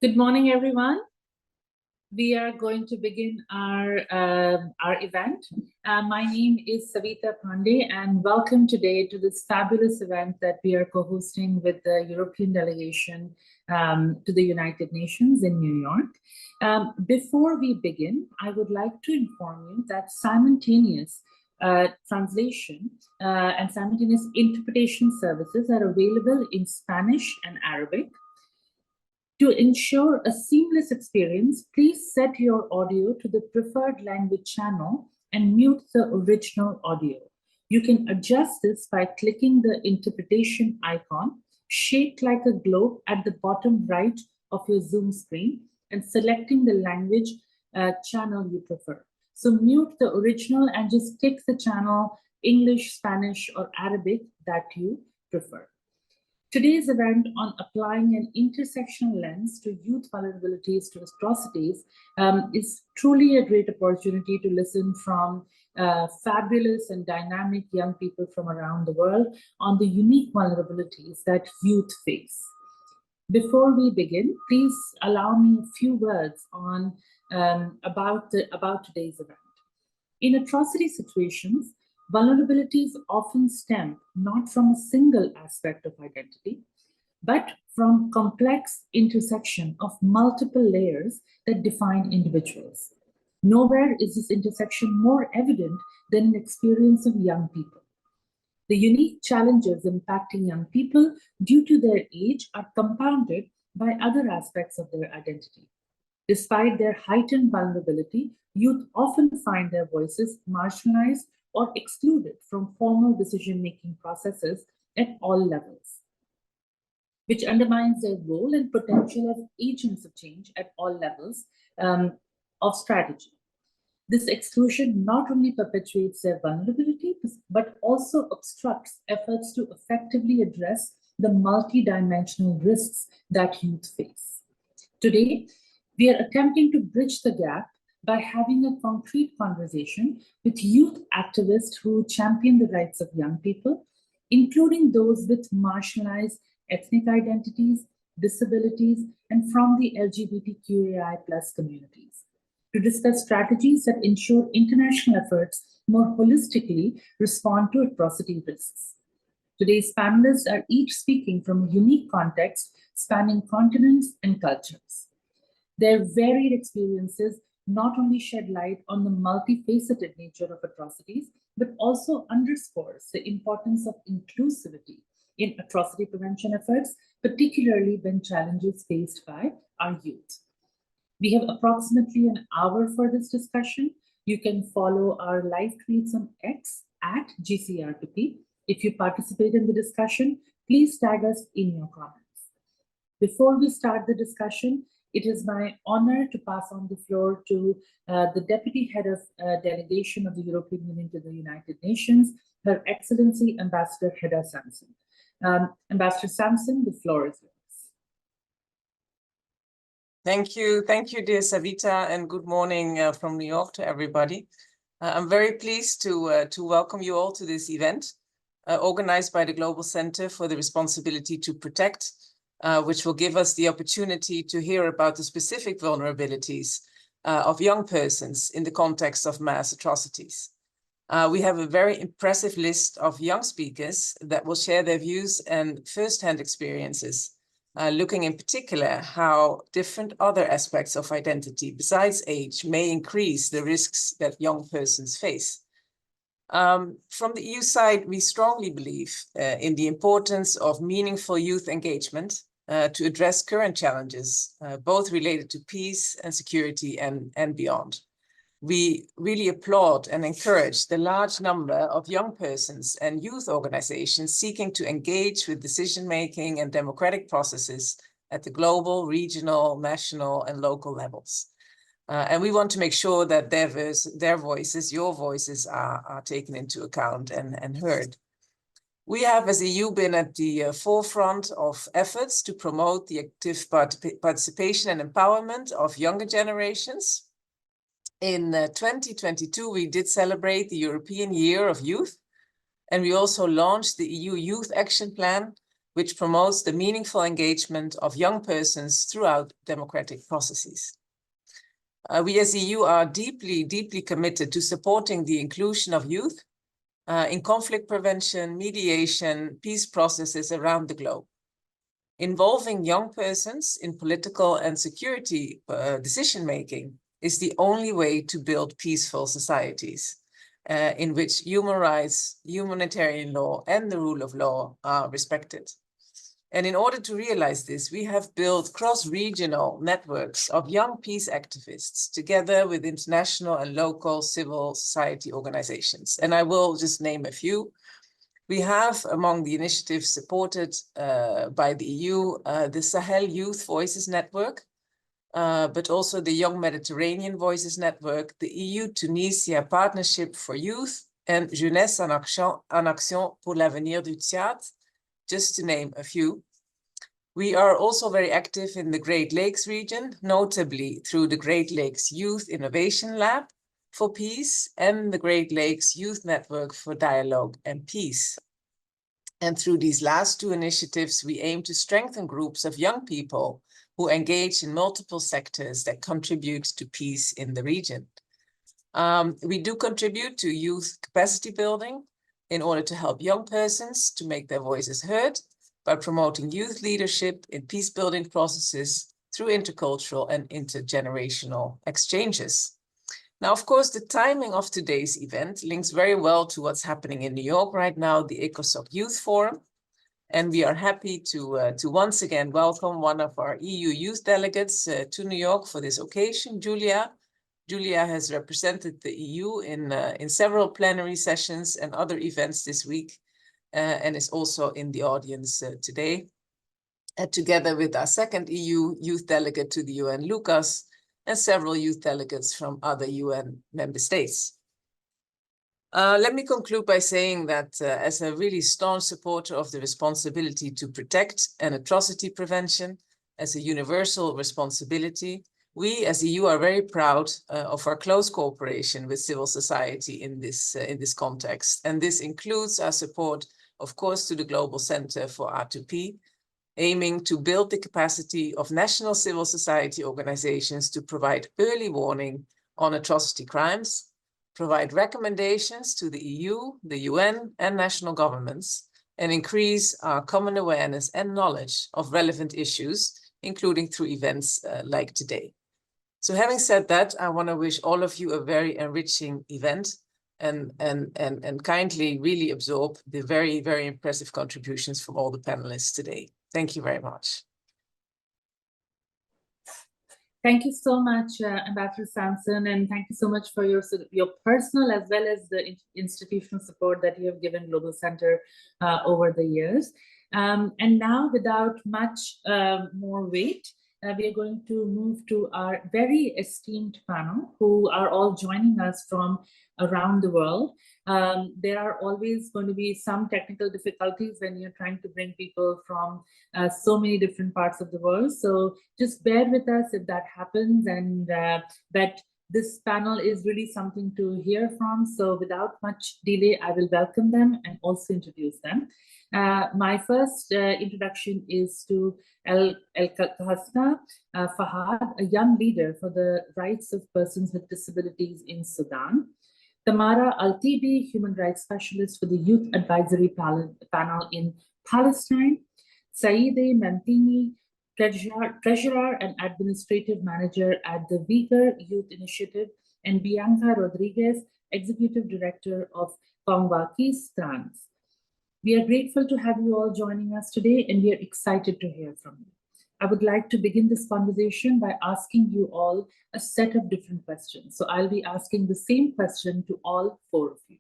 Good morning, everyone. We are going to begin our event. My name is Savita Pandey, and welcome today to this fabulous event that we are co-hosting with the European delegation to the United Nations in New York. Before we begin, I would like to inform you that simultaneous translation and simultaneous interpretation services are available in Spanish and Arabic. To ensure a seamless experience, please set your audio to the preferred language channel and mute the original audio. You can adjust this by clicking the interpretation icon, shaped like a globe at the bottom right of your Zoom screen, and selecting the language channel you prefer. So mute the original and just tick the channel English, Spanish, or Arabic that you prefer. Today's event on applying an intersectional lens to youth vulnerabilities to atrocities is truly a great opportunity to listen from fabulous and dynamic young people from around the world on the unique vulnerabilities that youth face. Before we begin, please allow me a few words on about today's event. In atrocity situations, vulnerabilities often stem not from a single aspect of identity, but from complex intersection of multiple layers that define individuals. Nowhere is this intersection more evident than in the experience of young people. The unique challenges impacting young people due to their age are compounded by other aspects of their identity. Despite their heightened vulnerability, youth often find their voices marginalized or excluded from formal decision-making processes at all levels, which undermines their role and potential as agents of change at all levels of strategy. This exclusion not only perpetuates their vulnerability, but also obstructs efforts to effectively address the multidimensional risks that youth face. Today, we are attempting to bridge the gap by having a concrete conversation with youth activists who champion the rights of young people, including those with marginalized ethnic identities, disabilities, and from the LGBTQAI+ communities, to discuss strategies that ensure international efforts more holistically respond to atrocity risks. Today's panelists are each speaking from a unique context spanning continents and cultures. Their varied experiences not only shed light on the multifaceted nature of atrocities, but also underscores the importance of inclusivity in atrocity prevention efforts, particularly when challenges faced by our youth. We have approximately an hour for this discussion. You can follow our live tweets on X at GCR2P. If you participate in the discussion, please tag us in your comments. Before we start the discussion, it is my honor to pass on the floor to the Deputy Head of Delegation of the European Union to the United Nations, Her Excellency Ambassador Hedda Sampson. Ambassador Sampson, the floor is yours. Thank you, dear Savita, and good morning from New York to everybody. I'm very pleased to welcome you all to this event organized by the Global Center for the Responsibility to Protect, which will give us the opportunity to hear about the specific vulnerabilities of young persons in the context of mass atrocities. We have a very impressive list of young speakers that will share their views and first-hand experiences, looking in particular how different other aspects of identity besides age may increase the risks that young persons face. From the EU side, we strongly believe in the importance of meaningful youth engagement to address current challenges, both related to peace and security and beyond. We really applaud and encourage the large number of young persons and youth organizations seeking to engage with decision-making and democratic processes at the global, regional, national, and local levels. And we want to make sure that their voices, your voices, are taken into account and heard. We have, as EU, been at the forefront of efforts to promote the active participation and empowerment of younger generations. In 2022, we did celebrate the European Year of Youth, and we also launched the EU Youth Action Plan, which promotes the meaningful engagement of young persons throughout democratic processes. We as EU are deeply, deeply committed to supporting the inclusion of youth in conflict prevention, mediation, peace processes around the globe. Involving young persons in political and security decision-making is the only way to build peaceful societies in which human rights, humanitarian law, and the rule of law are respected. And in order to realize this, we have built cross-regional networks of young peace activists together with international and local civil society organizations. And I will just name a few. We have, among the initiatives supported by the EU, the Sahel Youth Voices Network, but also the Young Mediterranean Voices Network, the EU-Tunisia Partnership for Youth, and Jeunesse en Action pour l'Avenir du Tchad, just to name a few. We are also very active in the Great Lakes region, notably through the Great Lakes Youth Innovation Lab for Peace and the Great Lakes Youth Network for Dialogue and Peace. And through these last two initiatives, we aim to strengthen groups of young people who engage in multiple sectors that contribute to peace in the region. We do contribute to youth capacity building in order to help young persons to make their voices heard by promoting youth leadership in peace-building processes through intercultural and intergenerational exchanges. Now, of course, the timing of today's event links very well to what's happening in New York right now, the ECOSOC Youth Forum. And we are happy to once again welcome one of our EU youth delegates to New York for this occasion, Julia. Julia has represented the EU in several plenary sessions and other events this week, and is also in the audience today, together with our second EU youth delegate to the UN, Lucas, and several youth delegates from other UN member states. Let me conclude by saying that as a really staunch supporter of the responsibility to protect and atrocity prevention as a universal responsibility, we as EU are very proud of our close cooperation with civil society in this context. And this includes our support, of course, to the Global Center for R2P, aiming to build the capacity of national civil society organizations to provide early warning on atrocity crimes, provide recommendations to the EU, the UN, and national governments, and increase our common awareness and knowledge of relevant issues, including through events like today. So having said that, I want to wish all of you a very enriching event and kindly really absorb the very, very impressive contributions from all the panelists today. Thank you very much. Thank you so much, Ambassador Sampson, and thank you so much for your personal as well as the institutional support that you have given Global Center over the years. And now, without much more wait, we are going to move to our very esteemed panel, who are all joining us from around the world. There are always going to be some technical difficulties when you're trying to bring people from so many different parts of the world. So just bear with us if that happens, and that this panel is really something to hear from. So without much delay, I will welcome them and also introduce them. My first introduction is to El-Khasna Fahad, a young leader for the rights of persons with disabilities in Sudan. Tamara Al-Tibi, human rights specialist for the Youth Advisory Panel in Palestine. Saeedeh Mantini, treasurer and administrative manager at the Uyghur Youth Initiative, and Bianca Rodriguez, executive director of Kongwaki Trans. We are grateful to have you all joining us today, and we are excited to hear from you. I would like to begin this conversation by asking you all a set of different questions. So I'll be asking the same question to all four of you.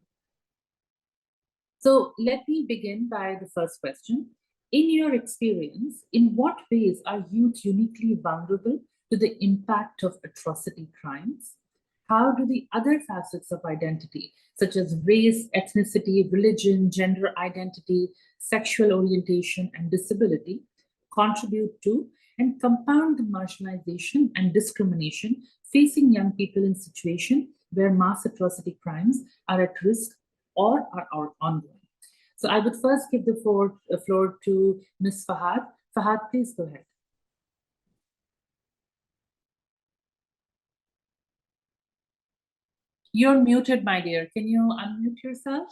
So let me begin by the first question. In your experience, in what ways are youth uniquely vulnerable to the impact of atrocity crimes? How do the other facets of identity, such as race, ethnicity, religion, gender identity, sexual orientation, and disability, contribute to and compound the marginalization and discrimination facing young people in situations where mass atrocity crimes are at risk or are ongoing? So I would first give the floor to Ms. Fahad. Fahad, please go ahead. You're muted, my dear. Can you unmute yourself?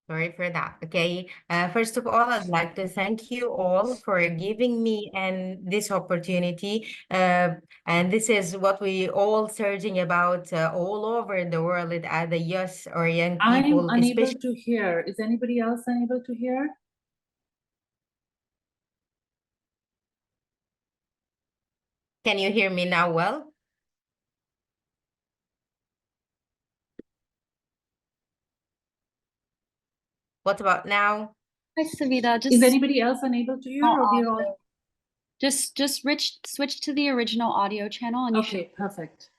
Sorry for that. Okay. First of all, I'd like to thank you all for giving me this opportunity. And this is what we all searching about all over the world at the youth or young people. I'm unable to hear. Is anybody else unable to hear? Can you hear me now well? What about now? Hi, Savita. Is anybody else unable to hear, or we're all? Just switch to the original audio channel, and you should. Okay, perfect.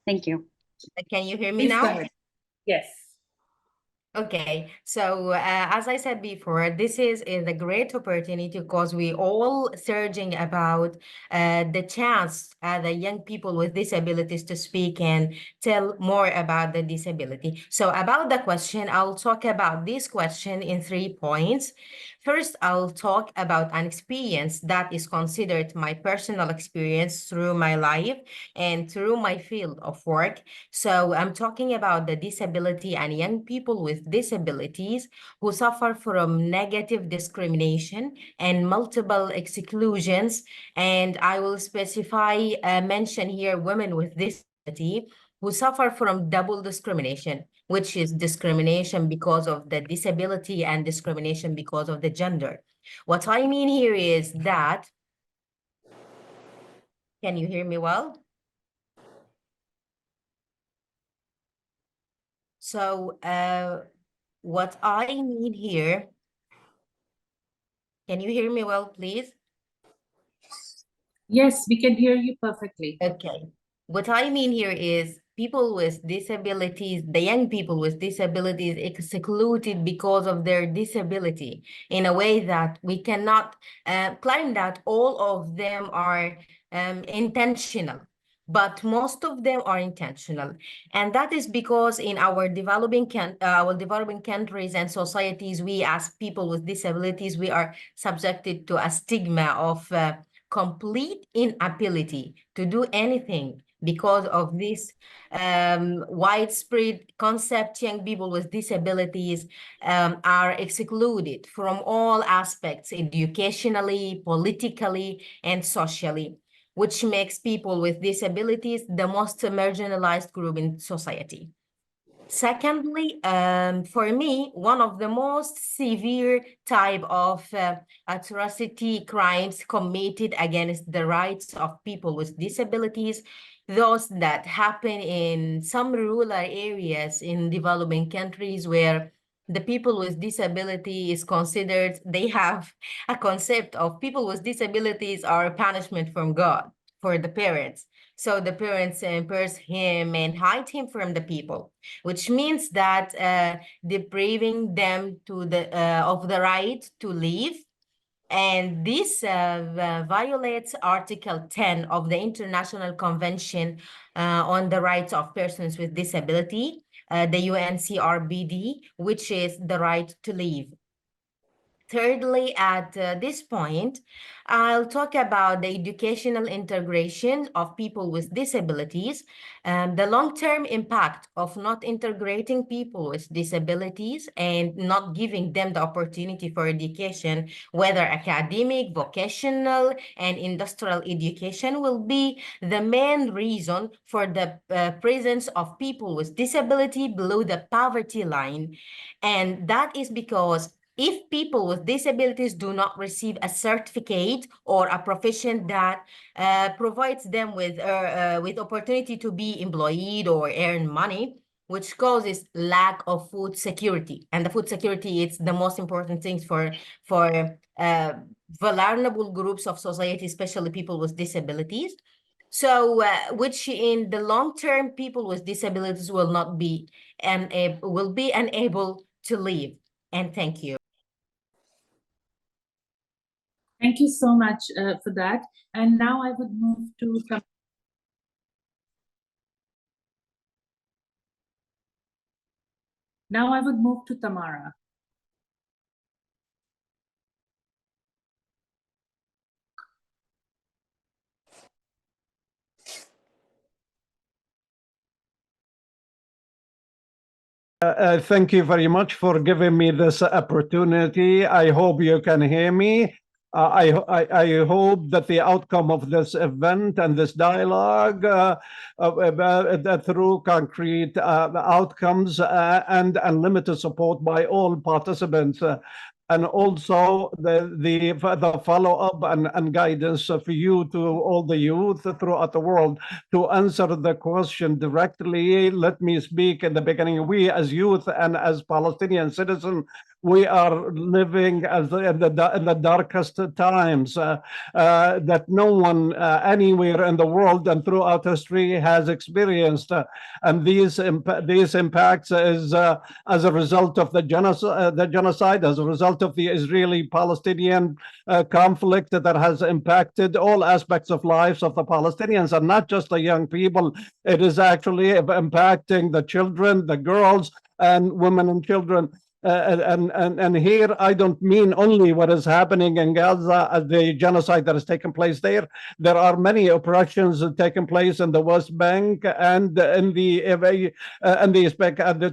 Thank you. Can you hear me Please now? go ahead. Yes. Okay, so as I said before, this is a great opportunity because we all searching about the chance the young people with disabilities to speak and tell more about the disability. So about the question, I'll talk about this question in 3 points. First, I'll talk about an experience that is considered my personal experience through my life and through my field of work. So I'm talking about the disability and young people with disabilities who suffer from negative discrimination and multiple exclusions. And I will mention here women with disability who suffer from double discrimination, which is discrimination because of the disability and discrimination because of the gender. What I mean here is that, can you hear me well? So what I mean here, can you hear me well, please? Yes, we can hear you perfectly. Okay. What I mean here is people with disabilities, the young people with disabilities excluded because of their disability in a way that we cannot claim that all of them are intentional, but most of them are intentional. And that is because in our developing countries and societies, we as people with disabilities, we are subjected to a stigma of complete inability to do anything because of this widespread concept. Young people with disabilities are excluded from all aspects, educationally, politically, and socially, which makes people with disabilities the most marginalized group in society. Secondly, for me, one of the most severe type of atrocity crimes committed against the rights of people with disabilities, those that happen in some rural areas in developing countries where the people with disability is considered, they have a concept of people with disabilities are a punishment from God for the parents. So the parents impose him and hide him from the people, which means that depriving them of the right to live. And this violates Article 10 of the International Convention on the Rights of Persons with Disability, the UNCRPD, which is the right to live. Thirdly, at this point, I'll talk about the educational integration of people with disabilities and the long-term impact of not integrating people with disabilities and not giving them the opportunity for education, whether academic, vocational, and industrial education, will be the main reason for the presence of people with disability below the poverty line. And that is because if people with disabilities do not receive a certificate or a profession that provides them with opportunity to be employed or earn money, which causes lack of food security. And the food security is the most important thing for vulnerable groups of society, especially people with disabilities. So, which in the long term, people with disabilities will not be will be unable to live. And thank you. Thank you so much for that. And now I would move to some. Now I would move to Tamara. Thank you very much for giving me this opportunity. I hope you can hear me. I hope that the outcome of this event and this dialogue through concrete outcomes and unlimited support by all participants and also the follow-up and guidance for you to all the youth throughout the world. To answer the question directly, let me speak in the beginning. We as youth and as Palestinian citizens, we are living in the darkest times that no one anywhere in the world and throughout history has experienced. And these impacts is as a result of the genocide, as a result of the Israeli-Palestinian conflict that has impacted all aspects of lives of the Palestinians, and not just the young people. It is actually impacting the children, the girls, and women and children. And here I don't mean only what is happening in Gaza, the genocide that has taken place there. There are many oppressions taking place in the West Bank and in the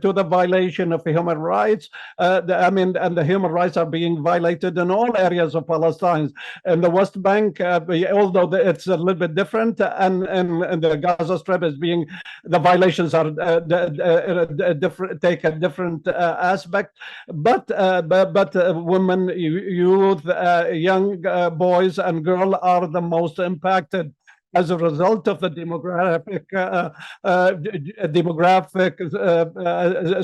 to the violation of human rights. And the human rights are being violated in all areas of Palestine. In the West Bank, although it's a little bit different, and the Gaza Strip is being, the violations are different, take a different aspect. But women, youth, young boys and girls are the most impacted as a result of the demographic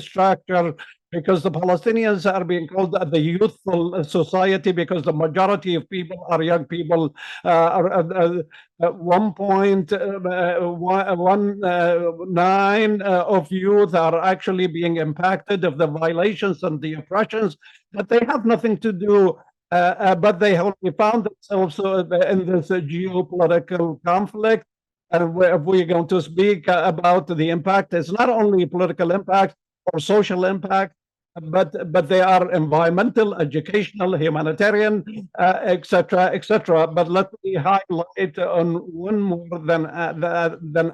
structure, because the Palestinians are being called the youthful society because the majority of people are young people. 1.19 of youth are actually being impacted of the violations and the oppressions, but they have nothing to do. But they only found themselves in this geopolitical conflict. And if we're going to speak about the impact, it's not only political impact or social impact, but they are environmental, educational, humanitarian, etc., etc. But let me highlight on one more than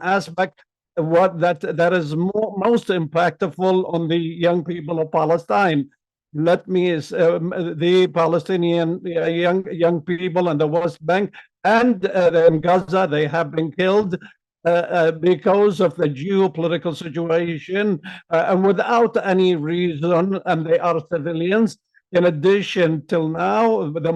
aspect what that is most impactful on the young people of Palestine. Let me the Palestinian young people in the West Bank and in Gaza, they have been killed because of the geopolitical situation and without any reason, and they are civilians. In addition, till now, the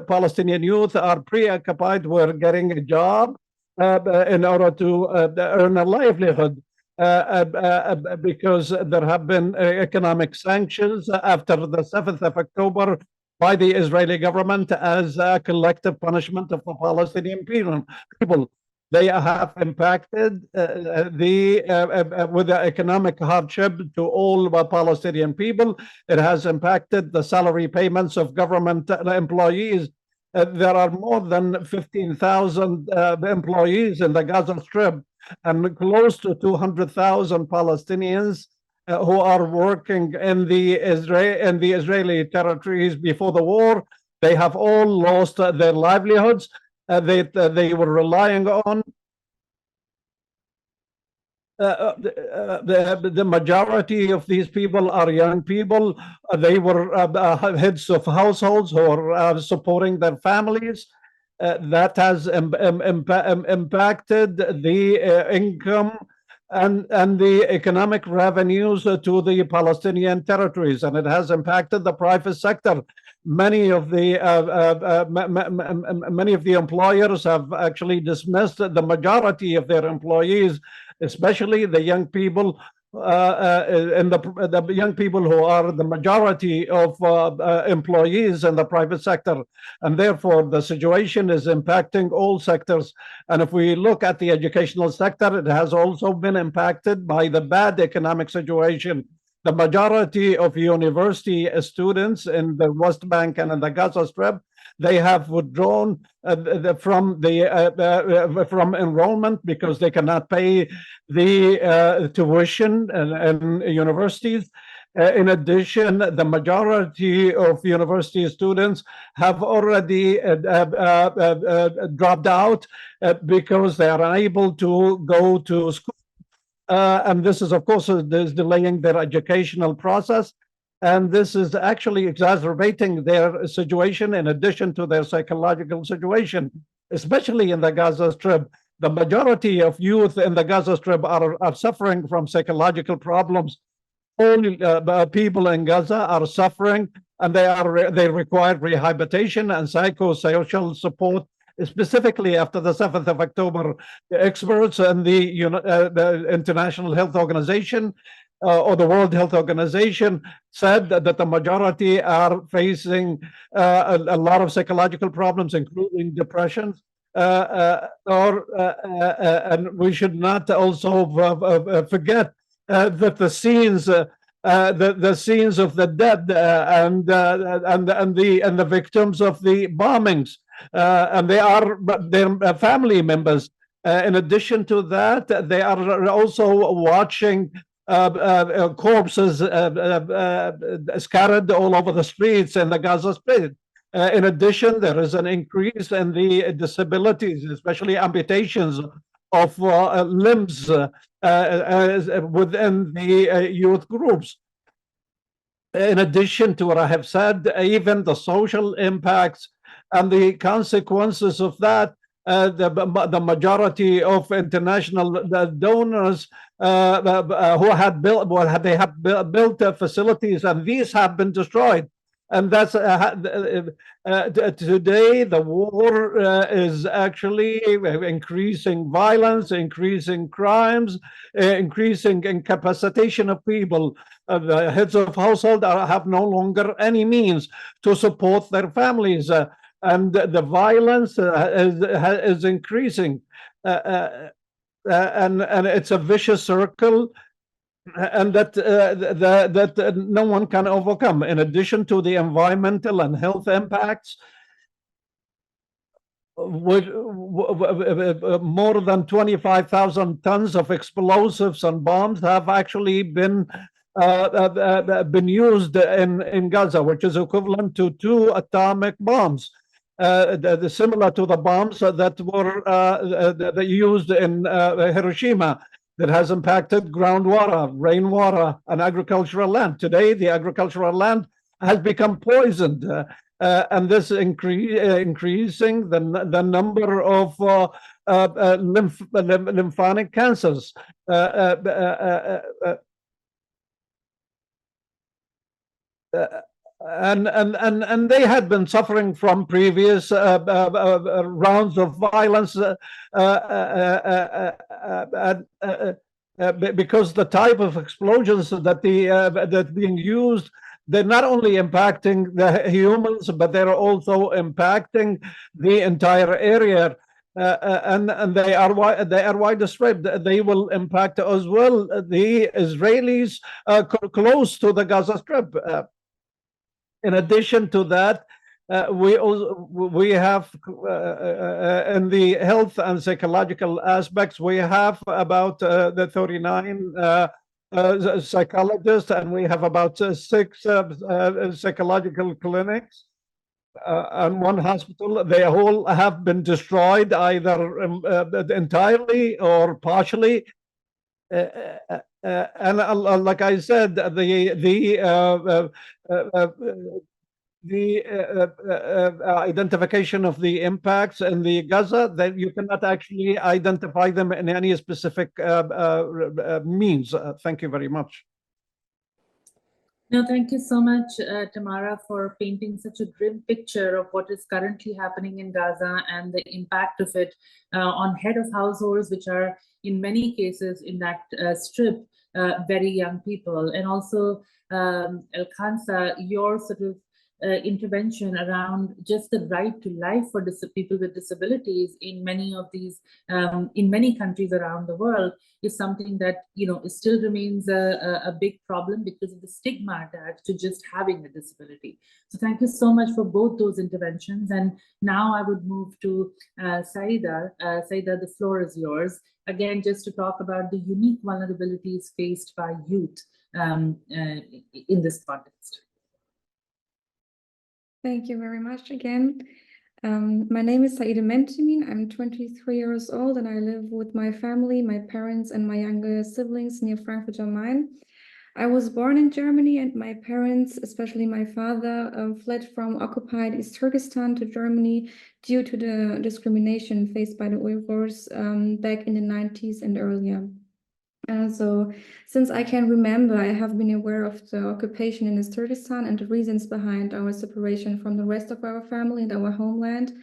Palestinian youth are preoccupied with getting a job in order to earn a livelihood. Because there have been economic sanctions after the 7th of October by the Israeli government as a collective punishment of the Palestinian people. They have impacted with the economic hardship to all the Palestinian people. It has impacted the salary payments of government employees. There are more than 15,000 employees in the Gaza Strip, and close to 200,000 Palestinians who are working in the Israeli territories before the war. They have all lost their livelihoods. They were relying on the majority of these people are young people. They were heads of households who are supporting their families. That has impacted the income and the economic revenues to the Palestinian territories, and it has impacted the private sector. Many of the employers have actually dismissed the majority of their employees, especially the young people. And the young people who are the majority of employees in the private sector, and therefore the situation is impacting all sectors. And if we look at the educational sector, it has also been impacted by the bad economic situation. the majority of university students in the West Bank and in the Gaza Strip, they have withdrawn from enrollment because they cannot pay the tuition in universities. In addition, the majority of university students have already dropped out because they are unable to go to school. And this is, of course, is delaying their educational process. And this is actually exacerbating their situation in addition to their psychological situation, especially in the Gaza Strip. The majority of youth in the Gaza Strip are suffering from psychological problems. All people in Gaza are suffering, and they require rehabilitation and psychosocial support, specifically after the 7th of October. The experts and the International Health Organization or the World Health Organization said that the majority are facing a lot of psychological problems, including depression. And we should not also forget that the scenes of the dead and the victims of the bombings, and they are their family members. In addition to that, they are also watching corpses scattered all over the streets in the Gaza Strip. In addition, there is an increase in the disabilities, especially amputations of limbs within the youth groups. In addition to what I have said, even the social impacts and the consequences of that, the majority of international donors who had built, they have built facilities, and these have been destroyed. And that's today the war is actually increasing violence, increasing crimes, increasing incapacitation of people. The heads of household have no longer any means to support their families, and the violence is increasing, and it's a vicious circle, and that no one can overcome. In addition to the environmental and health impacts, with more than 25,000 tons of explosives and bombs have actually been used in Gaza, which is equivalent to 2 atomic bombs, similar to the bombs that were used in Hiroshima. That has impacted groundwater, rainwater, and agricultural land. Today, the agricultural land has become poisoned, and this increasing the number of lymphatic cancers. And they had been suffering from previous rounds of violence because the type of explosions that being used, they're not only impacting the humans, but they're also impacting the entire area. And they are widespread. They will impact as well the Israelis close to the Gaza Strip. In addition to that, we have in the health and psychological aspects, we have about the 39 psychologists, and we have about 6 psychological clinics and 1 hospital. They all have been destroyed either entirely or partially. And like I said, the identification of the impacts in the Gaza, that you cannot actually identify them in any specific means. Thank you very much. No, thank you so much, Tamara, for painting such a grim picture of what is currently happening in Gaza and the impact of it on head of households, which are in many cases in that strip, very young people. And also, Elkansa, your sort of intervention around just the right to life for people with disabilities in many of these, in many countries around the world, is something that, you know, it still remains a big problem because of the stigma attached to just having a disability. So thank you so much for both those interventions. And now I would move to Saida. Saida, the floor is yours. Again, just to talk about the unique vulnerabilities faced by youth in this context. Thank you very much again. My name is Saida Mentimin. I'm 23 years old and I live with my family, my parents and my younger siblings near Frankfurt am Main. I was born in Germany and my parents, especially my father, fled from occupied East Turkestan to Germany due to the discrimination faced by the Uyghurs back in the 90s and earlier. So since I can remember, I have been aware of the occupation in East Turkestan and the reasons behind our separation from the rest of our family and our homeland.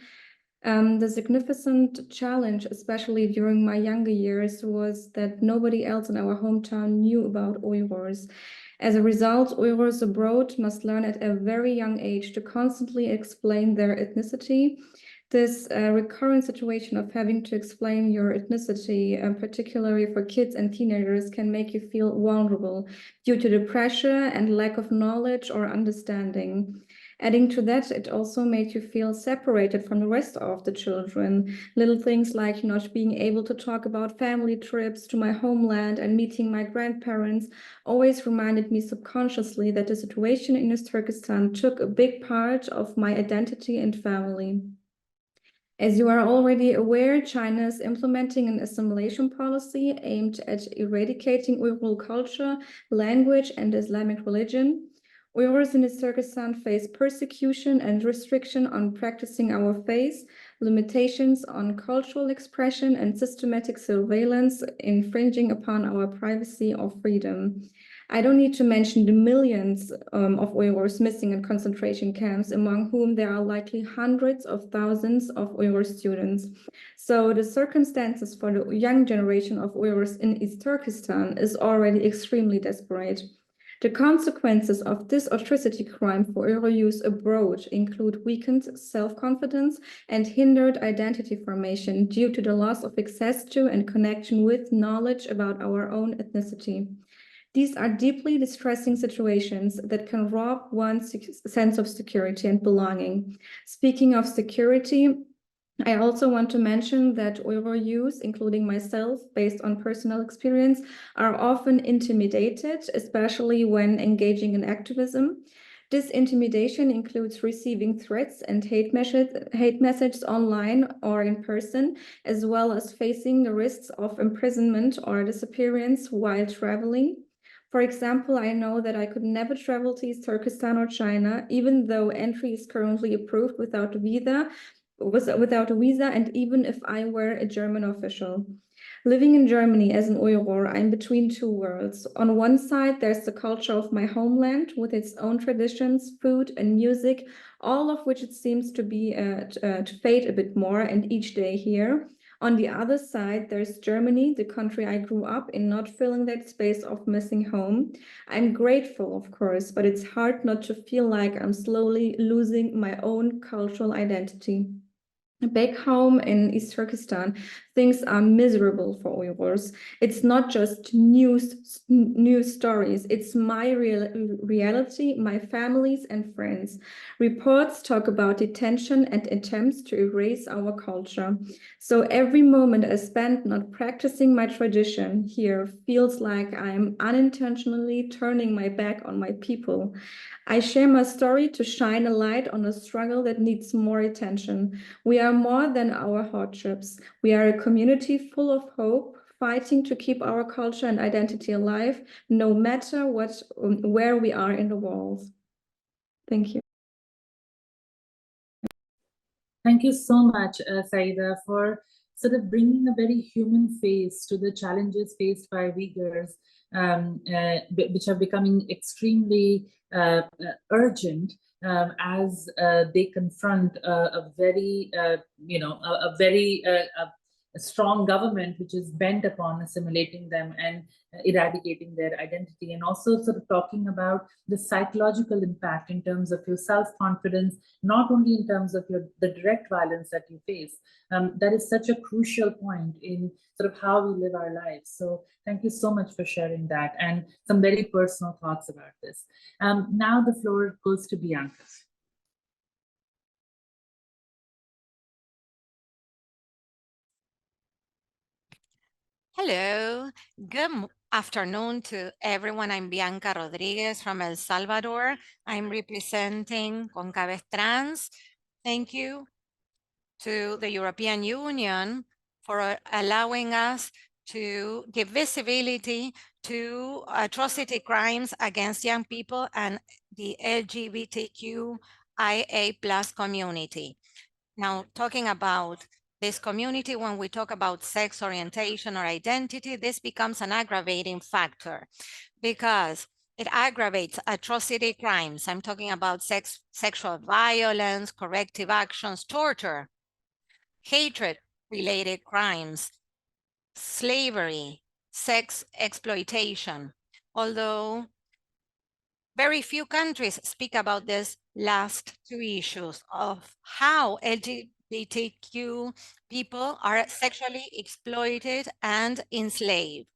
The significant challenge, especially during my younger years, was that nobody else in our hometown knew about Uyghurs. As a result, Uyghurs abroad must learn at a very young age to constantly explain their ethnicity. This recurrent situation of having to explain your ethnicity, particularly for kids and teenagers, can make you feel vulnerable due to the pressure and lack of knowledge or understanding. Adding to that, it also made you feel separated from the rest of the children. Little things like not being able to talk about family trips to my homeland and meeting my grandparents always reminded me subconsciously that the situation in East Turkestan took a big part of my identity and family. As you are already aware, China is implementing an assimilation policy aimed at eradicating Uyghur culture, language, and Islamic religion. Uyghurs in East Turkestan face persecution and restriction on practicing our faith, limitations on cultural expression, and systematic surveillance infringing upon our privacy or freedom. I don't need to mention the millions of Uyghurs missing in concentration camps, among whom there are likely hundreds of thousands of Uyghur students. So the circumstances for the young generation of Uyghurs in East Turkestan is already extremely desperate. The consequences of this atrocity crime for Uyghur youth abroad include weakened self-confidence and hindered identity formation due to the loss of access to and connection with knowledge about our own ethnicity. These are deeply distressing situations that can rob one's sense of security and belonging. Speaking of security, I also want to mention that Uyghur youth, including myself, based on personal experience, are often intimidated, especially when engaging in activism. This intimidation includes receiving threats and hate messages online or in person, as well as facing the risks of imprisonment or disappearance while traveling. For example, I know that I could never travel to East Turkestan or China, even though entry is currently approved without a visa, and even if I were a German official. Living in Germany as an Uyghur, I'm between two worlds. On one side, there's the culture of my homeland with its own traditions, food, and music, all of which it seems to be to fade a bit more and each day here. On the other side, there's Germany, the country I grew up in, not filling that space of missing home. I'm grateful, of course, but it's hard not to feel like I'm slowly losing my own cultural identity. Back home in East Turkestan, things are miserable for Uyghurs. It's not just news stories, it's my reality, my families and friends. Reports talk about detention and attempts to erase our culture. So every moment I spend not practicing my tradition here feels like I'm unintentionally turning my back on my people. I share my story to shine a light on a struggle that needs more attention. We are more than our hardships. We are a community full of hope, fighting to keep our culture and identity alive, no matter where we are in the world. Thank you. Thank you so much, Saida, for sort of bringing a very human face to the challenges faced by Uyghurs, which are becoming extremely urgent as they confront a very, strong government which is bent upon assimilating them and eradicating their identity, and also sort of talking about the psychological impact in terms of your self-confidence, not only in terms of the direct violence that you face. That is such a crucial point in sort of how we live our lives. So thank you so much for sharing that and some very personal thoughts about this. Now the floor goes to Bianca. Hello, good afternoon to everyone. I'm Bianca Rodriguez from El Salvador. I'm representing Concabes Trans. Thank you to the European Union for allowing us to give visibility to atrocity crimes against young people and the LGBTQIA+ community. Now, talking about this community, when we talk about sex orientation or identity, this becomes an aggravating factor because it aggravates atrocity crimes. I'm talking about sexual violence, corrective actions, torture, hatred-related crimes, slavery, sex exploitation. Although very few countries speak about these last two issues of how LGBTQ people are sexually exploited and enslaved.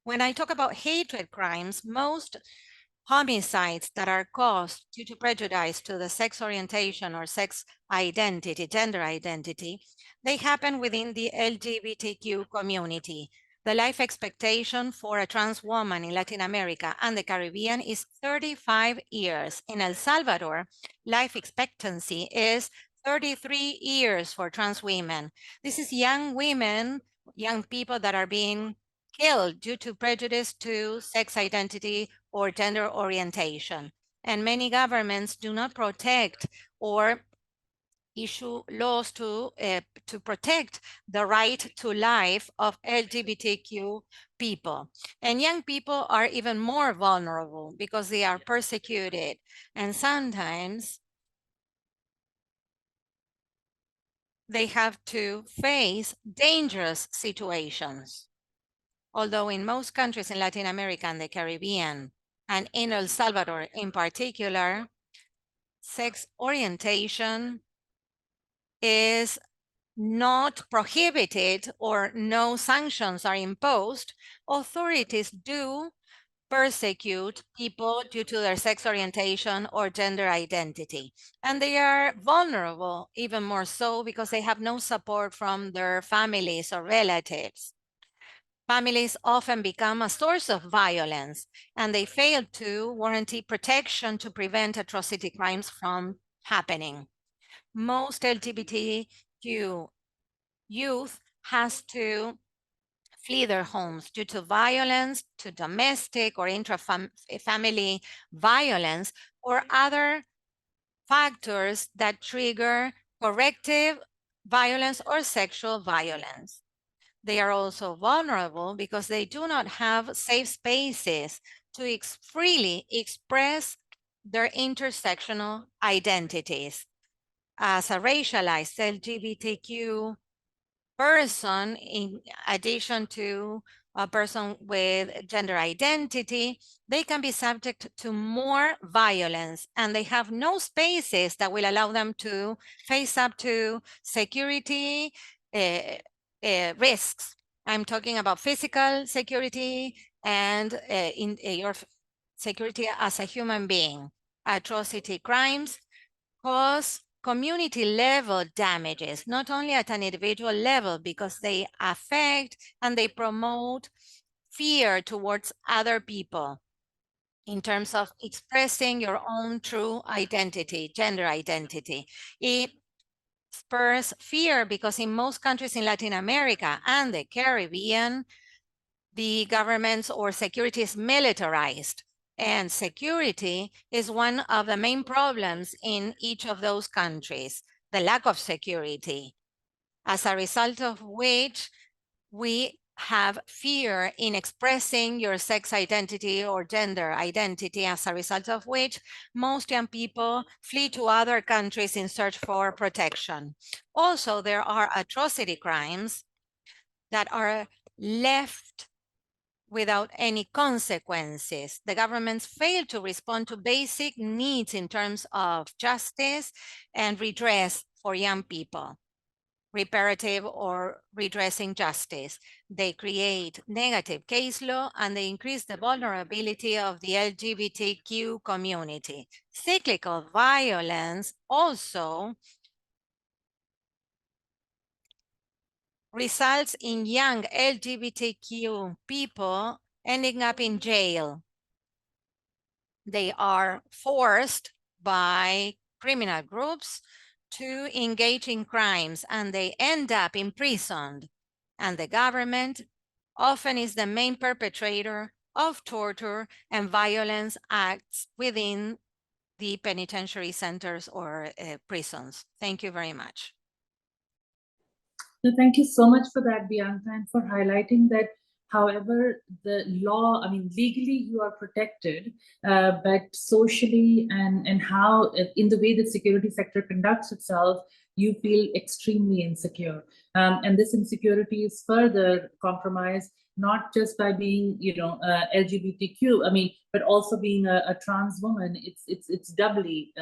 When I talk about hatred crimes, most homicides that are caused due to prejudice to the sex orientation or sex identity, gender identity, they happen within the LGBTQ community. The life expectation for a trans woman in Latin America and the Caribbean is 35 years. In El Salvador, life expectancy is 33 years for trans women. This is young women, young people that are being killed due to prejudice to sex identity or gender orientation. And many governments do not protect or issue laws to protect the right to life of LGBTQ people. And young people are even more vulnerable because they are persecuted. And sometimes they have to face dangerous situations. Although in most countries in Latin America and the Caribbean, and in El Salvador in particular, sex orientation is not prohibited or no sanctions are imposed, authorities do persecute people due to their sex orientation or gender identity. And they are vulnerable even more so because they have no support from their families or relatives. Families often become a source of violence, and they fail to warranty protection to prevent atrocity crimes from happening. Most LGBTQ youth has to flee their homes due to violence, to domestic or intra-family violence, or other factors that trigger corrective violence or sexual violence. They are also vulnerable because they do not have safe spaces to freely express their intersectional identities. As a racialized LGBTQ person, in addition to a person with gender identity, they can be subject to more violence, and they have no spaces that will allow them to face up to security risks. I'm talking about physical security and in your security as a human being. Atrocity crimes cause community level damages, not only at an individual level, because they affect and they promote fear towards other people in terms of expressing your own true identity, gender identity. It spurs fear because in most countries in Latin America and the Caribbean, the governments or security is militarized. And security is one of the main problems in each of those countries, the lack of security, as a result of which we have fear in expressing your sex identity or gender identity, as a result of which most young people flee to other countries in search for protection. Also, there are atrocity crimes that are left without any consequences. The governments fail to respond to basic needs in terms of justice and redress for young people, reparative or redressing justice. They create negative case law and they increase the vulnerability of the LGBTQ community. Cyclical violence also results in young LGBTQ people ending up in jail. They are forced by criminal groups to engage in crimes and they end up imprisoned. And the government often is the main perpetrator of torture and violence acts within the penitentiary centers or prisons. Thank you very much. No, thank you so much for that, Bianca, and for highlighting that. However, the law, I mean, legally you are protected, but socially and how, in the way the security sector conducts itself, you feel extremely insecure. And this insecurity is further compromised, not just by being, LGBTQ, I mean, but also being a trans woman, it's doubly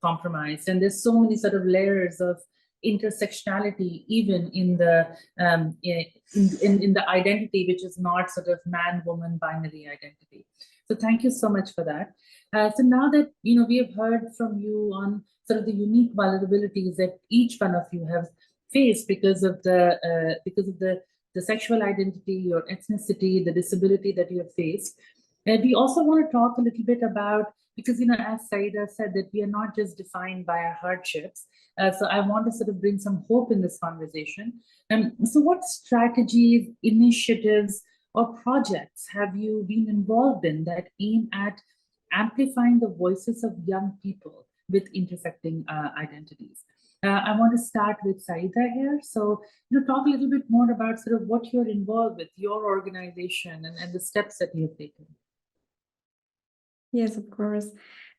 compromised. And there's so many sort of layers of intersectionality even in the in the identity, which is not sort of man-woman binary identity. So thank you so much for that. So now that we have heard from you on sort of the unique vulnerabilities that each one of you have faced because of the sexual identity, your ethnicity, the disability that you have faced. And we also want to talk a little bit about, because as Saida said, that we are not just defined by our hardships. So I want to sort of bring some hope in this conversation. So what strategies, initiatives, or projects have you been involved in that aim at amplifying the voices of young people with intersecting identities? I want to start with Saida here. So, talk a little bit more about sort of what you're involved with, your organization, and the steps that you've taken. Yes, of course.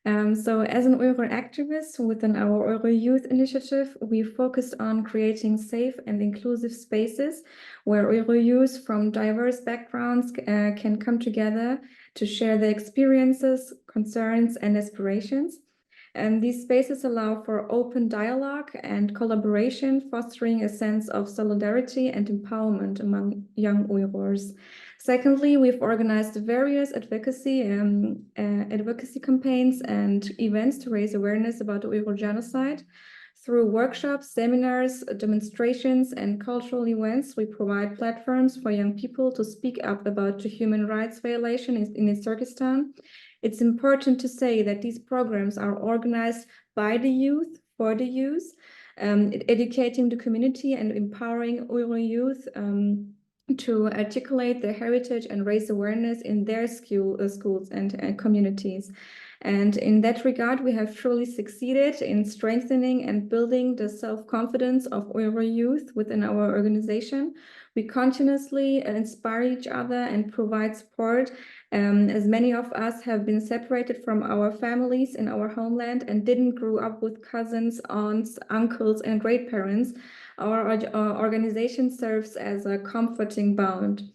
So as an Uyghur activist within our Uyghur Youth Initiative, we focused on creating safe and inclusive spaces where Uyghur youth from diverse backgrounds can come together to share their experiences, concerns, and aspirations. And these spaces allow for open dialogue and collaboration, fostering a sense of solidarity and empowerment among young Uyghurs. Secondly, we've organized various advocacy campaigns and events to raise awareness about the Uyghur genocide. Through workshops, seminars, demonstrations, and cultural events, we provide platforms for young people to speak up about the human rights violation in Turkestan. It's important to say that these programs are organized by the youth, for the youth, educating the community and empowering Uyghur youth to articulate their heritage and raise awareness in their schools and communities. And in that regard, we have truly succeeded in strengthening and building the self-confidence of Uyghur youth within our organization. We continuously inspire each other and provide support, as many of us have been separated from our families in our homeland and didn't grow up with cousins, aunts, uncles, and great-parents. Our organization serves as a comforting bond.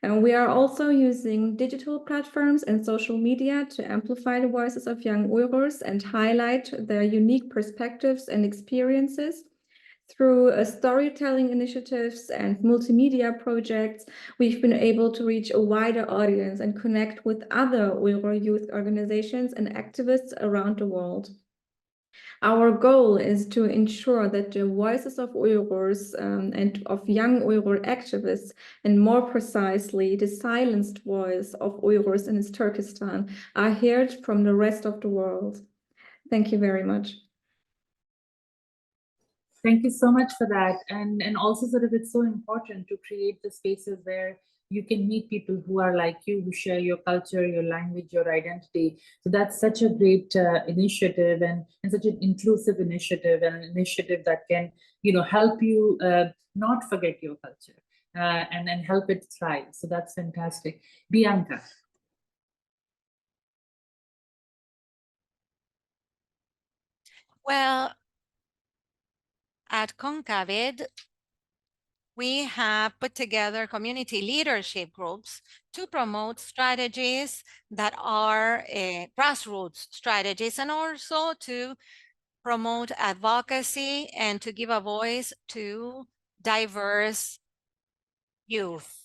And we are also using digital platforms and social media to amplify the voices of young Uyghurs and highlight their unique perspectives and experiences. Through storytelling initiatives and multimedia projects, we've been able to reach a wider audience and connect with other Uyghur youth organizations and activists around the world. Our goal is to ensure that the voices of Uyghurs and of young Uyghur activists, and more precisely, the silenced voice of Uyghurs in Turkestan, are heard from the rest of the world. Thank you very much. Thank you so much for that. And also sort of it's so important to create the spaces where you can meet people who are like you, who share your culture, your language, your identity. So that's such a great initiative and such an inclusive initiative, and an initiative that can, help you not forget your culture and help it thrive. So that's fantastic. Bianca. Well, at CONCAVID, we have put together community leadership groups to promote strategies that are grassroots strategies, and also to promote advocacy and to give a voice to diverse youth.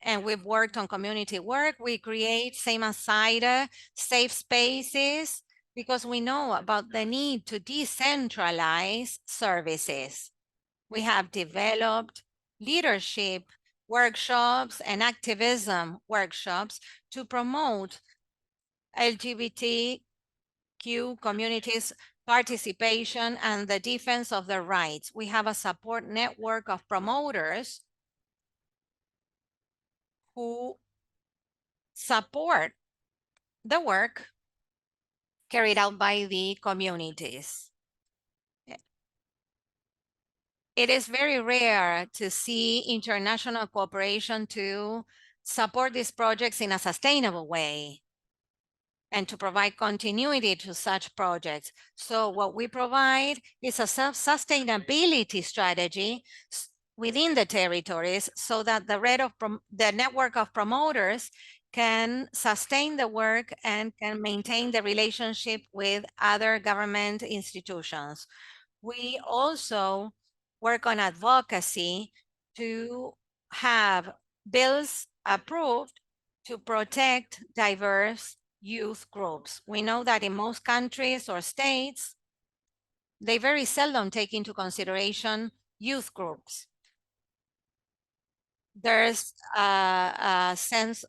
And we've worked on community work. We create, same as SIDA, safe spaces, because we know about the need to decentralize services. We have developed leadership workshops and activism workshops to promote LGBTQ communities' participation and the defense of their rights. We have a support network of promoters who support the work carried out by the communities. It is very rare to see international cooperation to support these projects in a sustainable way and to provide continuity to such projects. So what we provide is a self-sustainability strategy within the territories so that the network of promoters can sustain the work and can maintain the relationship with other government institutions. We also work on advocacy to have bills approved to protect diverse youth groups. We know that in most countries or states, they very seldom take into consideration youth groups. There's a sense,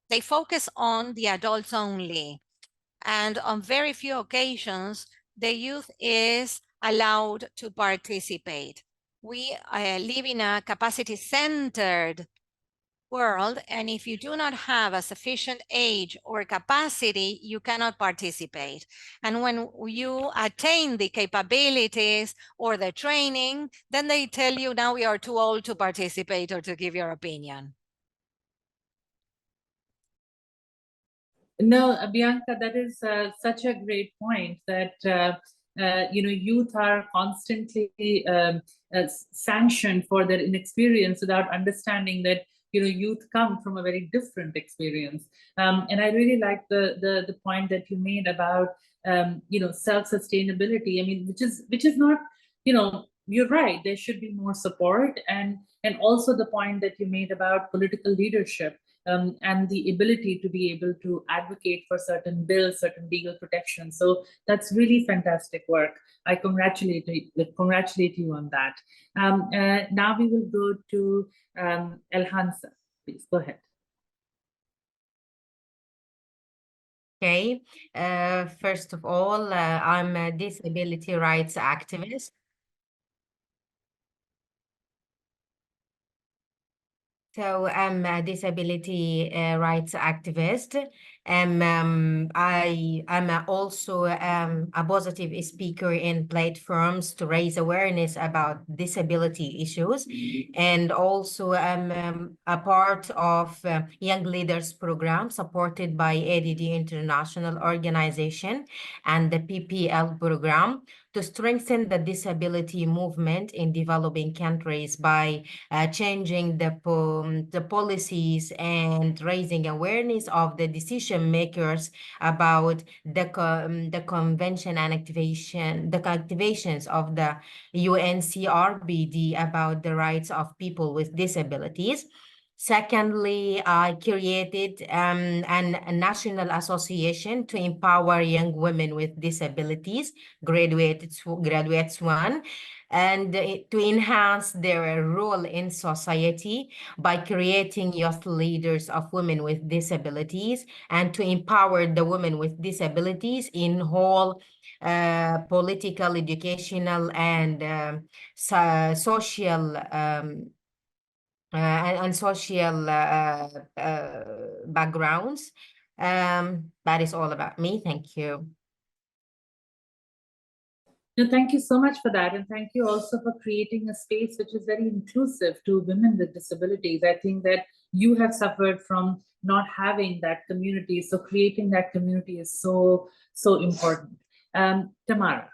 they focus on the adults only. And on very few occasions, the youth is allowed to participate. We live in a capacity-centered world, and if you do not have a sufficient age or capacity, you cannot participate. And when you attain the capabilities or the training, then they tell you now we are too old to participate or to give your opinion. No, Bianca, that is such a great point that youth are constantly sanctioned for their inexperience without understanding that youth come from a very different experience. And I really like the point that you made about self-sustainability. I mean, which is not, you're right, there should be more support, and also the point that you made about political leadership. And the ability to be able to advocate for certain bills, certain legal protections. So that's really fantastic work. I congratulate you on that. Now we will go to Elhansa. Please go ahead. Okay, first of all, I'm a disability rights activist. So I'm a disability rights activist, and I'm also a positive speaker in platforms to raise awareness about disability issues, and also I'm a part of Young Leaders Program supported by ADD International Organization and the PPL program to strengthen the disability movement in developing countries by changing the policies and raising awareness of the decision makers about the convention and activations of the UNCRPD about the rights of people with disabilities. Secondly, I created a national association to empower young women with disabilities, graduates one, and to enhance their role in society by creating youth leaders of women with disabilities and to empower the women with disabilities in whole political, educational, and social and social backgrounds. That is all about me. Thank you. No, thank you so much for that. And thank you also for creating a space which is very inclusive to women with disabilities. I think that you have suffered from not having that community. So creating that community is so, so important. Tamara.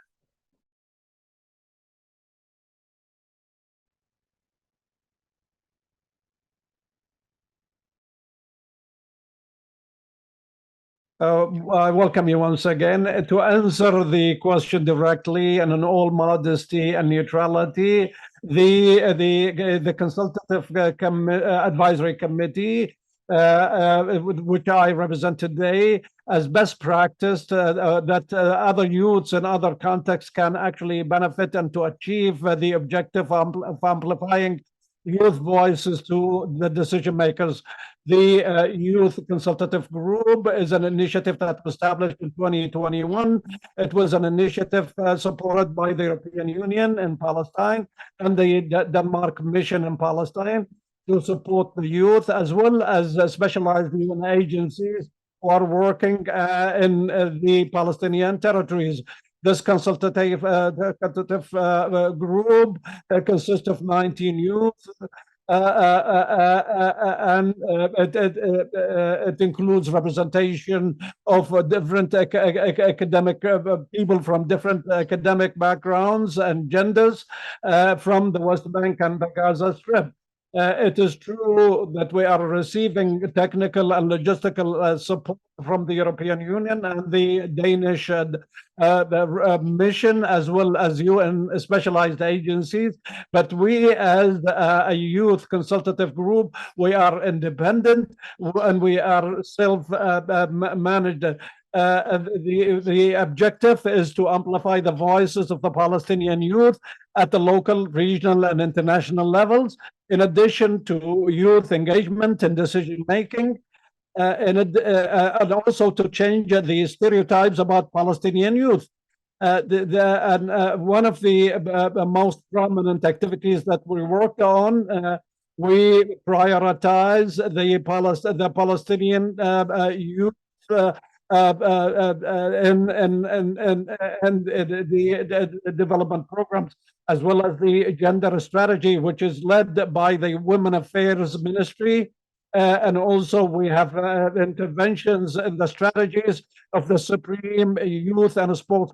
I welcome you once again. To answer the question directly and in all modesty and neutrality, the consultative advisory committee, which I represent today, as best practice that other youths in other contexts can actually benefit and to achieve the objective of amplifying youth voices to the decision makers. The Youth Consultative Group is an initiative that was established in 2021. It was an initiative supported by the European Union in Palestine and the Denmark Mission in Palestine to support the youth, as well as specialized UN agencies who are working in the Palestinian territories. This consultative group consists of 19 youth, and it includes representation of different academic people from different academic backgrounds and genders from the West Bank and the Gaza Strip. It is true that we are receiving technical and logistical support from the European Union and the Danish mission, as well as UN specialized agencies. But we, as a youth consultative group, we are independent and we are self-managed. The objective is to amplify the voices of the Palestinian youth at the local, regional, and international levels, in addition to youth engagement and decision making, and also to change the stereotypes about Palestinian youth. One of the most prominent activities that we worked on, we prioritize the Palestinian youth and the development programs, as well as the gender strategy, which is led by the Women Affairs Ministry. And also we have interventions in the strategies of the Supreme Youth and Sports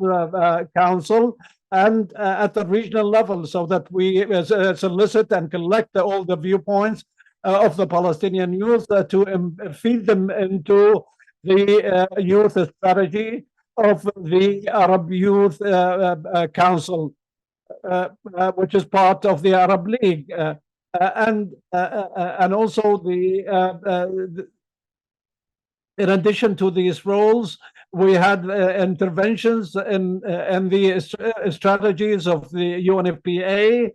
Council and at the regional level, so that we solicit and collect all the viewpoints of the Palestinian youth to feed them into the youth strategy of the Arab Youth Council, which is part of the Arab League, and also in addition to these roles, we had interventions in the strategies of the UNFPA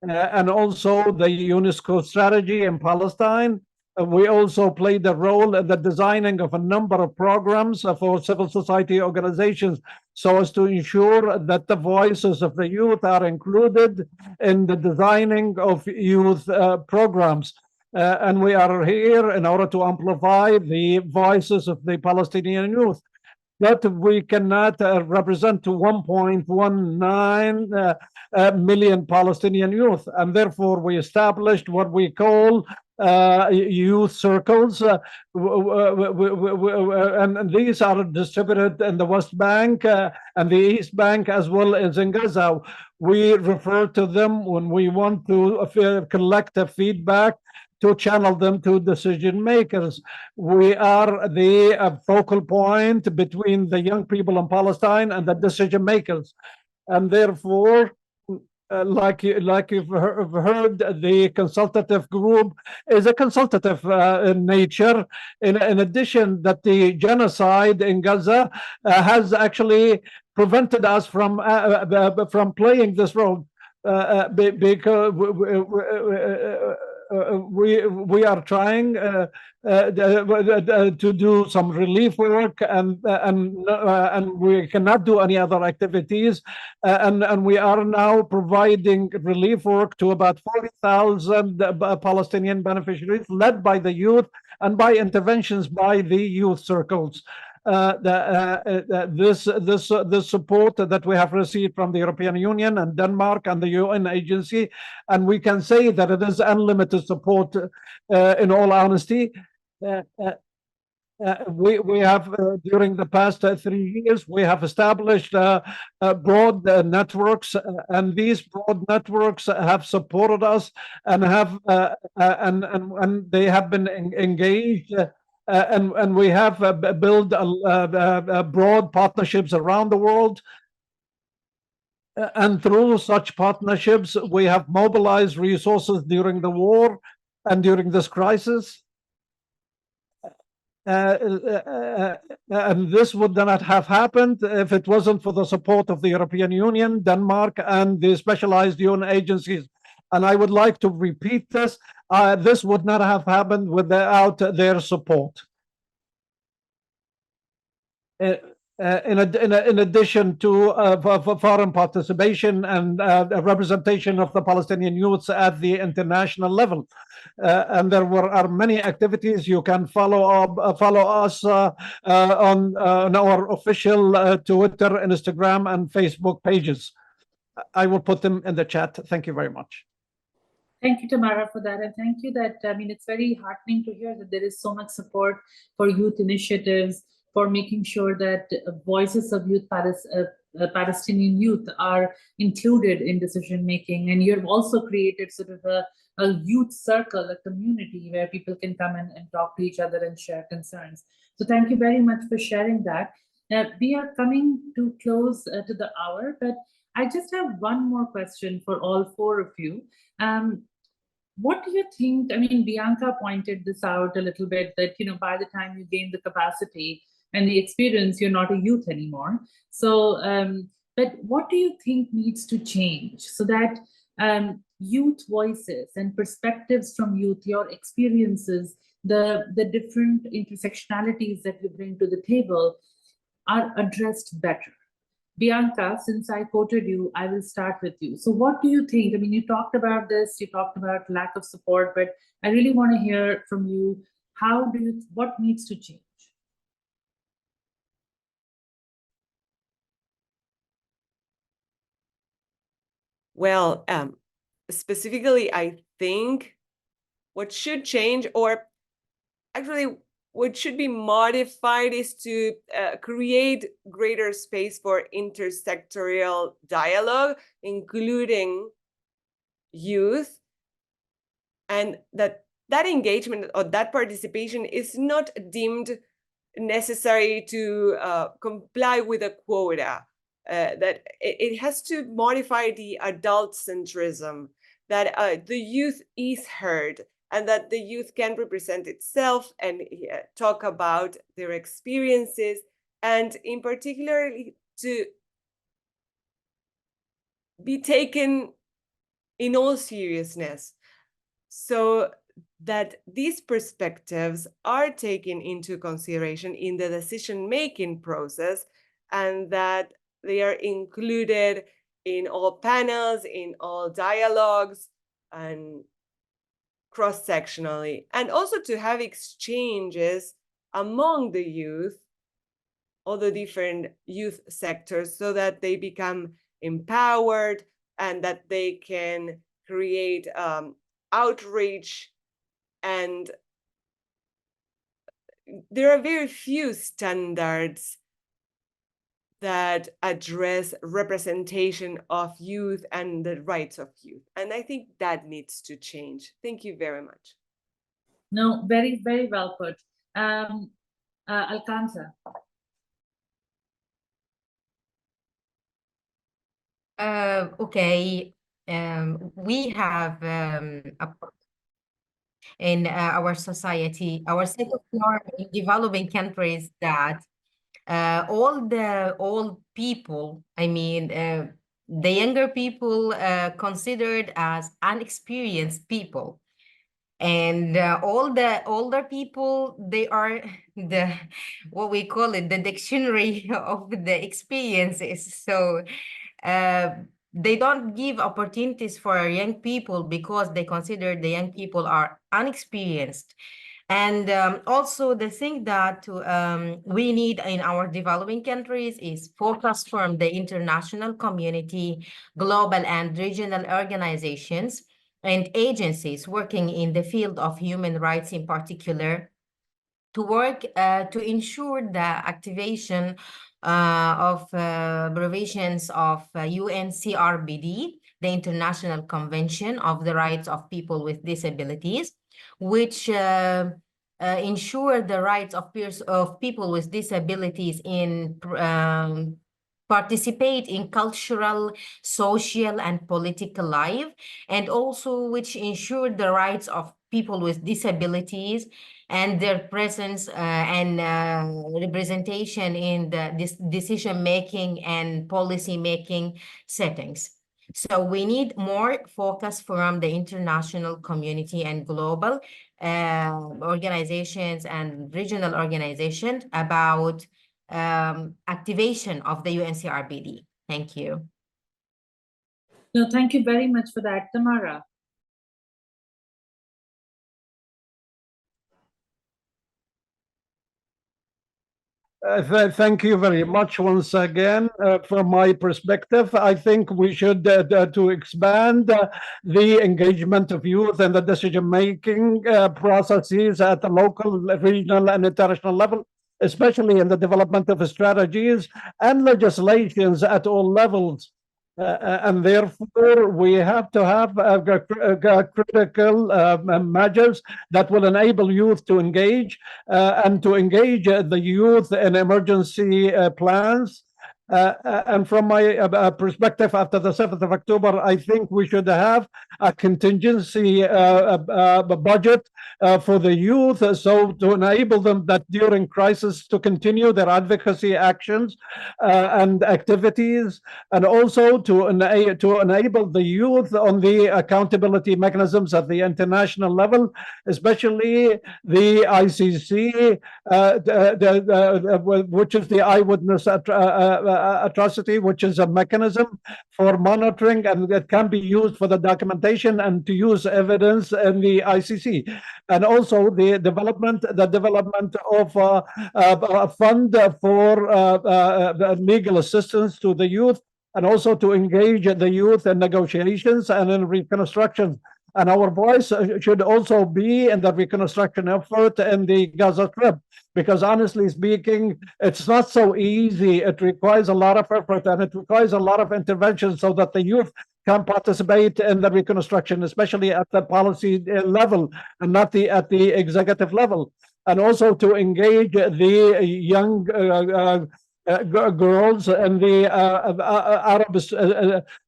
and also the UNESCO strategy in Palestine. We also played a role in the designing of a number of programs for civil society organizations, so as to ensure that the voices of the youth are included in the designing of youth programs. And we are here in order to amplify the voices of the Palestinian youth. But we cannot represent 1.19 million Palestinian youth, and therefore we established what we call youth circles, and these are distributed in the West Bank and the East Bank, as well as in Gaza. We refer to them when we want to collect feedback, to channel them to decision makers. We are the focal point between the young people in Palestine and the decision makers, and therefore, like you've heard, the consultative group is a consultative in nature. In addition, that the genocide in Gaza has actually prevented us from playing this role, because we are trying to do some relief work, and we cannot do any other activities, and we are now providing relief work to about 40,000 Palestinian beneficiaries, led by the youth and by interventions by the youth circles. This support that we have received from the European Union and Denmark and the UN agency, and we can say that it is unlimited support. In all honesty, we have during the past 3 years, we have established broad networks, and these broad networks have supported us and have and they have been engaged and we have built broad partnerships around the world. And through such partnerships, we have mobilized resources during the war and during this crisis. And this would not have happened if it wasn't for the support of the European Union, Denmark, and the specialized UN agencies. And I would like to repeat this. This would not have happened without their support. In addition to foreign participation and representation of the Palestinian youths at the international level. And there are many activities. You can follow us on our official Twitter, Instagram, and Facebook pages. I will put them in the chat. Thank you very much. Thank you, Tamara, for that. And thank you that, I mean, it's very heartening to hear that there is so much support for youth initiatives, for making sure that voices of youth Palestinian youth are included in decision-making. And you've also created sort of a youth circle, a community where people can come and talk to each other and share concerns. So thank you very much for sharing that. We are coming to close to the hour, but I just have one more question for all four of you. What do you think? I mean, Bianca pointed this out a little bit, that, you know, by the time you gain the capacity and the experience, you're not a youth anymore. So, but what do you think needs to change so that youth voices and perspectives from youth, your experiences, the different intersectionalities that you bring to the table are addressed better? Bianca, since I quoted you, I will start with you. So what do you think? I mean, you talked about this, you talked about lack of support, but I really want to hear from you. What needs to change? Well, specifically, I think what should change, or actually what should be modified, is to create greater space for intersectorial dialogue, including youth, and that engagement or that participation is not deemed necessary to comply with a quota, that it has to modify the adult centrism, that the youth is heard, and that the youth can represent itself and talk about their experiences, and in particular to be taken in all seriousness, so that these perspectives are taken into consideration in the decision-making process, and that they are included in all panels, in all dialogues, and cross-sectionally, and also to have exchanges among the youth, all the different youth sectors, so that they become empowered and that they can create outreach. And there are very few standards that address representation of youth and the rights of youth. And I think that needs to change. Thank you very much. No, very, very well put. Alcanza. Okay. We have in our society, our set of norms in developing countries, that all the old people, I mean, the younger people considered as unexperienced people. And all the older people, they are the, what we call it, the dictionary of the experiences. So they don't give opportunities for young people because they consider the young people are unexperienced. And also the thing that we need in our developing countries is focus from the international community, global and regional organizations, and agencies working in the field of human rights in particular, to work to ensure the activation of provisions of UNCRPD, the International Convention of the Rights of People with Disabilities, which ensure the rights of people with disabilities in participate in cultural, social, and political life, and also which ensure the rights of people with disabilities and their presence and representation in the decision-making and policy-making settings. So we need more focus from the international community and global organizations and regional organizations about activation of the UNCRPD. Thank you. No, thank you very much for that, Tamara. Thank you very much once again. From my perspective, I think we should to expand the engagement of youth and the decision-making processes at the local, regional, and international level, especially in the development of strategies and legislations at all levels. And therefore, we have to have critical measures that will enable youth to engage and to engage the youth in emergency plans. And from my perspective, after the 7th of October, I think we should have a contingency budget for the youth, so to enable them that during crisis to continue their advocacy actions and activities, and also to enable the youth on the accountability mechanisms at the international level, especially the ICC, which is the eyewitness atrocity, which is a mechanism for monitoring, and it can be used for the documentation and to use evidence in the ICC. And also the development of a fund for legal assistance to the youth, and also to engage the youth in negotiations and in reconstruction. And our voice should also be in the reconstruction effort in the Gaza Strip, because honestly speaking, it's not so easy. It requires a lot of effort, and it requires a lot of intervention so that the youth can participate in the reconstruction, especially at the policy level and not at the executive level. And also to engage the young girls and the Arab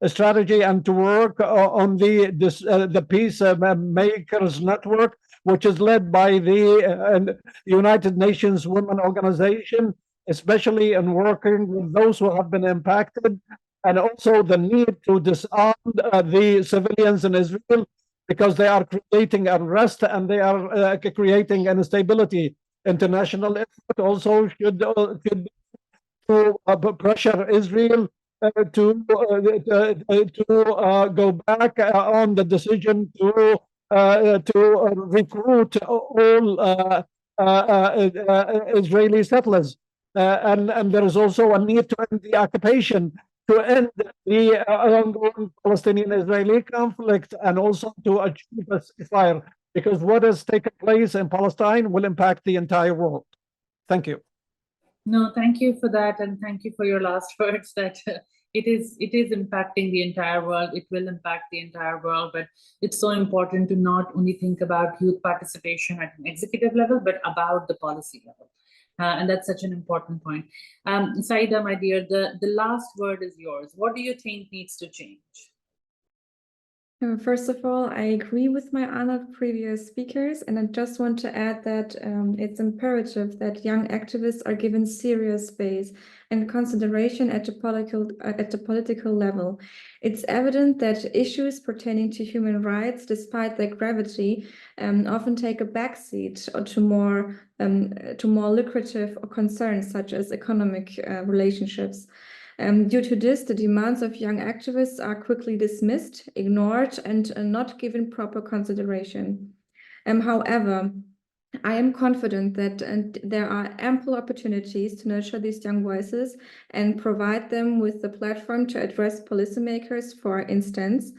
strategy, and to work on the Peace Makers Network, which is led by the United Nations Women Organization, especially in working with those who have been impacted, and also the need to disarm the civilians in Israel, because they are creating unrest and they are creating instability. International effort also should to pressure Israel to go back on the decision to recruit all Israeli settlers. And there is also a need to end the occupation, to end the ongoing Palestinian-Israeli conflict, and also to achieve a ceasefire, because what has taken place in Palestine will impact the entire world. Thank you. No, thank you for that, and thank you for your last words, that it is impacting the entire world. It will impact the entire world, but it's so important to not only think about youth participation at an executive level, but about the policy level. And that's such an important point. Saida, my dear, the last word is yours. What do you think needs to change? First of all, I agree with my honored previous speakers, and I just want to add that it's imperative that young activists are given serious space and consideration at the political level. It's evident that issues pertaining to human rights, despite their gravity, often take a backseat to more lucrative concerns such as economic relationships. Due to this, the demands of young activists are quickly dismissed, ignored, and not given proper consideration. However, I am confident that there are ample opportunities to nurture these young voices and provide them with the platform to address policymakers. For instance,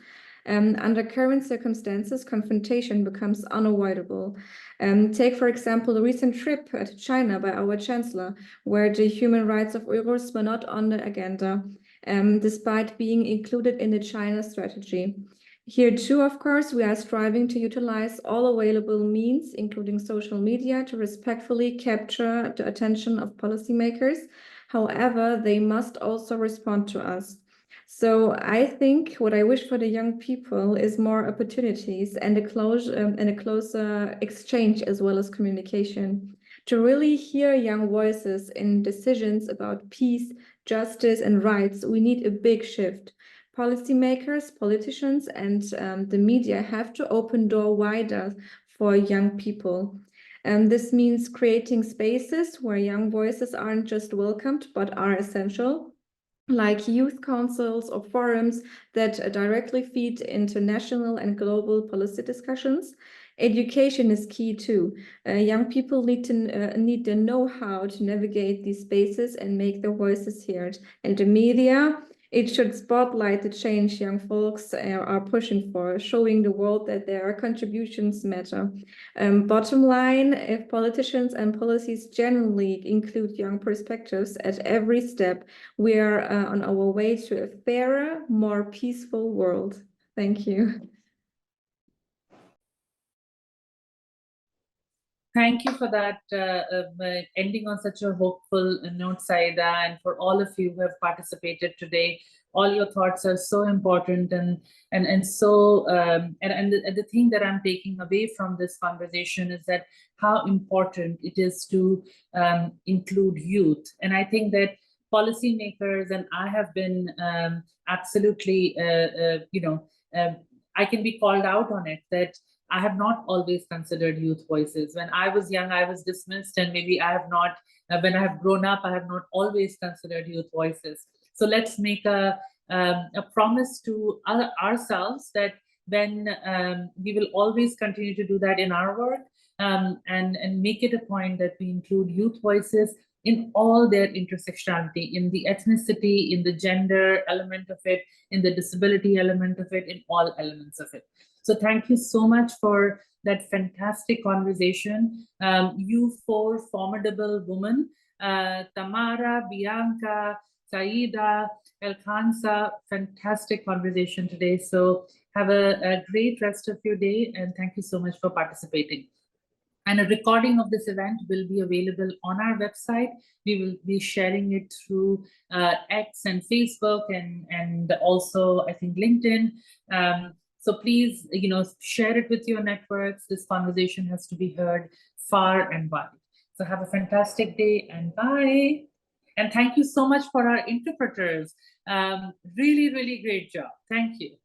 under current circumstances, confrontation becomes unavoidable. Take, for example, the recent trip to China by our chancellor, where the human rights of Uyghurs were not on the agenda, despite being included in the China strategy. Here too, of course, we are striving to utilize all available means, including social media, to respectfully capture the attention of policymakers. However, they must also respond to us. So I think what I wish for the young people is more opportunities and a closer exchange as well as communication. To really hear young voices in decisions about peace, justice, and rights, we need a big shift. Policymakers, politicians, and the media have to open door wider for young people. And this means creating spaces where young voices aren't just welcomed, but are essential, like youth councils or forums that directly feed into national and global policy discussions. Education is key too. Young people need the know-how to navigate these spaces and make their voices heard. And the media, it should spotlight the change young folks are pushing for, showing the world that their contributions matter. Bottom line, if politicians and policies generally include young perspectives at every step, we are on our way to a fairer, more peaceful world. Thank you. Thank you for that, ending on such a hopeful note, Saida, and for all of you who have participated today. All your thoughts are so important, and the thing that I'm taking away from this conversation is that how important it is to include youth. And I think that policymakers, and I have been absolutely, I can be called out on it, that I have not always considered youth voices. When I was young, I was dismissed, and maybe I have not, when I have grown up, I have not always considered youth voices. So let's make a promise to ourselves that when we will always continue to do that in our work, and make it a point that we include youth voices in all their intersectionality, in the ethnicity, in the gender element of it, in the disability element of it, in all elements of it. So thank you so much for that fantastic conversation. You four formidable women, Tamara, Bianca, Saida, Elkansa, fantastic conversation today. So have a great rest of your day, and thank you so much for participating. And a recording of this event will be available on our website. We will be sharing it through X and Facebook, and also I think LinkedIn. So please, share it with your networks. This conversation has to be heard far and wide. So have a fantastic day, and bye. And thank you so much for our interpreters. Really, really great job. Thank you.